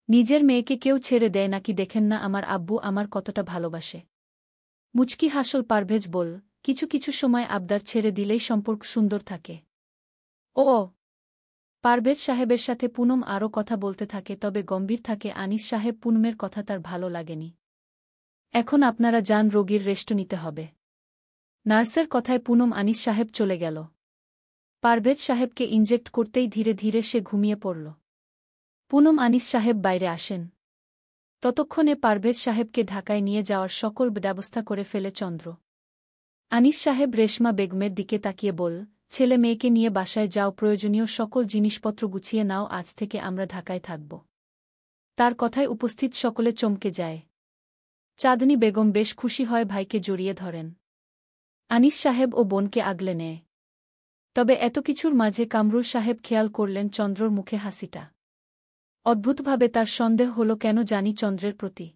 নিজের মেয়েকে কেউ ছেড়ে দেয় নাকি? দেখেন না আমার আব্বু আমার কতটা ভালোবাসে। মুচকি হাসল পারভেজ বল, কিছু কিছু সময় আবদার ছেড়ে দিলেই সম্পর্ক সুন্দর থাকে। ও পারভেজ সাহেবের সাথে পুনম আরও কথা বলতে থাকে, তবে গম্ভীর থাকে। আনিস সাহেব পুনমের কথা তার ভালো লাগেনি। এখন আপনারা যান, রোগীর রেস্ট নিতে হবে। নার্সের কথায় পুনম আনিস সাহেব চলে গেল। পারভেজ সাহেবকে ইনজেক্ট করতেই ধীরে ধীরে সে ঘুমিয়ে পড়ল। পুনম আনিস সাহেব বাইরে আসেন। ততক্ষণে পারভেজ সাহেবকে ঢাকায় নিয়ে যাওয়ার সকল ব্যবস্থা করে ফেলে চন্দ্র। আনিস সাহেব রেশমা বেগমের দিকে তাকিয়ে বল, ছেলে মেয়েকে নিয়ে বাসায় যাও, প্রয়োজনীয় সকল জিনিসপত্র গুছিয়ে নাও, আজ থেকে আমরা ঢাকায় থাকব। তার কথায় উপস্থিত সকলে চমকে যায়। চাঁদনী বেগম বেশ খুশি হয়, ভাইকে জড়িয়ে ধরেন। আনিস সাহেব ও বোনকে আগলে নেয়। তবে এত কিছুর মাঝে কামরুল সাহেব খেয়াল করলেন চন্দ্রর মুখে হাসিটা। অদ্ভুতভাবে তার সন্দেহ হল কেন জানি চন্দ্রের প্রতি।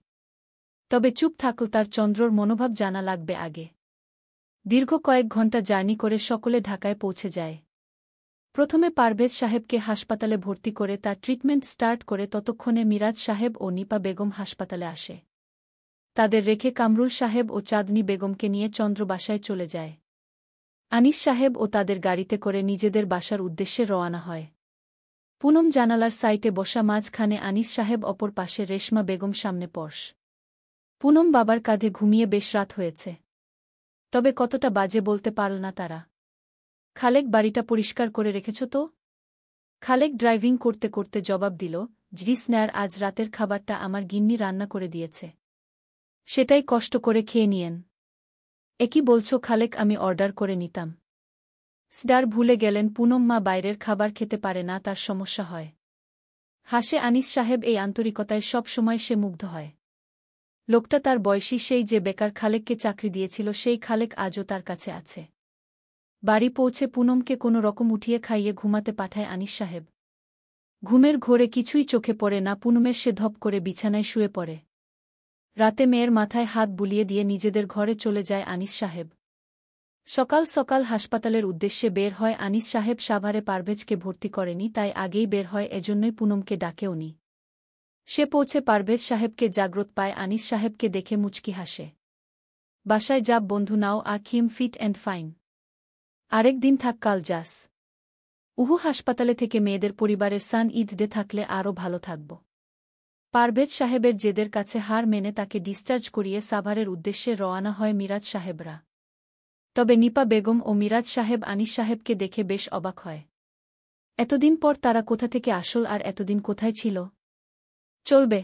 তবে চুপ থাকল তার। চন্দ্রর মনোভাব জানা লাগবে আগে। দীর্ঘ কয়েক ঘণ্টা জার্নি করে সকলে ঢাকায় পৌঁছে যায়। প্রথমে পারভেজ সাহেবকে হাসপাতালে ভর্তি করে তার ট্রিটমেন্ট স্টার্ট করে, ততক্ষণে মিরাজ সাহেব ও নিপা বেগম হাসপাতালে আসে। তাদের রেখে কামরুল সাহেব ও চাঁদনী বেগমকে নিয়ে চন্দ্র বাসায় চলে যায়। আনিস সাহেব ও তাদের গাড়িতে করে নিজেদের বাসার উদ্দেশ্যে রওয়ানা হয়। পুনম জানালার সাইটে বসা, মাঝখানে আনিস সাহেব, অপর পাশে রেশমা বেগম, সামনে পর্শ। পুনম বাবার কাঁধে ঘুমিয়ে বেশ রাত হয়েছে। তবে কতটা বাজে বলতে পারল না তারা। খালেক, বাড়িটা পরিষ্কার করে রেখেছ তো? খালেক ড্রাইভিং করতে করতে জবাব দিল, জি স্যার, আজ রাতের খাবারটা আমার গিন্নি রান্না করে দিয়েছে, সেটাই কষ্ট করে খেয়ে নিয়েন। একই বলছো খালেক, আমি অর্ডার করে নিতাম। স্যার ভুলে গেলেন, পুনম মা বাইরের খাবার খেতে পারে না, তার সমস্যা হয়। হাসে আনিস সাহেব। এই আন্তরিকতায় সব সময় সে মুগ্ধ হয়। লোকটা তার বয়সী, সেই যে বেকার খালেককে চাকরি দিয়েছিল, সেই খালেক আজও তার কাছে আছে। বাড়ি পৌঁছে পুনমকে কোনো রকম উঠিয়ে খাইয়ে ঘুমাতে পাঠায় আনিস সাহেব। ঘুমের ঘোরে কিছুই চোখে পড়ে না পুনমের। সে ধপ করে বিছানায় শুয়ে পড়ে। রাতে মেয়ের মাথায় হাত বুলিয়ে দিয়ে নিজেদের ঘরে চলে যায় আনিস সাহেব। সকাল সকাল হাসপাতালের উদ্দেশ্যে বের হয় আনিস সাহেব। সাভারে পারভেজকে ভর্তি করেনি, তাই আগেই বের হয়, এজন্যই পুনমকে ডাকেওনি। সে পৌঁছে পারভেজ সাহেবকে জাগ্রত পায়। আনিস সাহেবকে দেখে মুচকি হাসে। বাসায় যাব বন্ধু, নাও আখিম ফিট অ্যান্ড ফাইন। আরেক দিন থাক, কাল যাস। উহু, হাসপাতালে থেকে মেয়েদের পরিবারের সান ঈদ দে থাকলে আরও ভালো থাকব। পারভেজ সাহেবের জেদের কাছে হার মেনে তাকে ডিসচার্জ করিয়ে সাভারের উদ্দেশ্যে রওয়ানা হয় মিরাজ সাহেবরা। তবে নিপা বেগম ও মিরাজ সাহেব আনিস সাহেবকে দেখে বেশ অবাক হয়। এতদিন পর তারা কোথা থেকে আসল, আর এতদিন কোথায় ছিল? চলবে।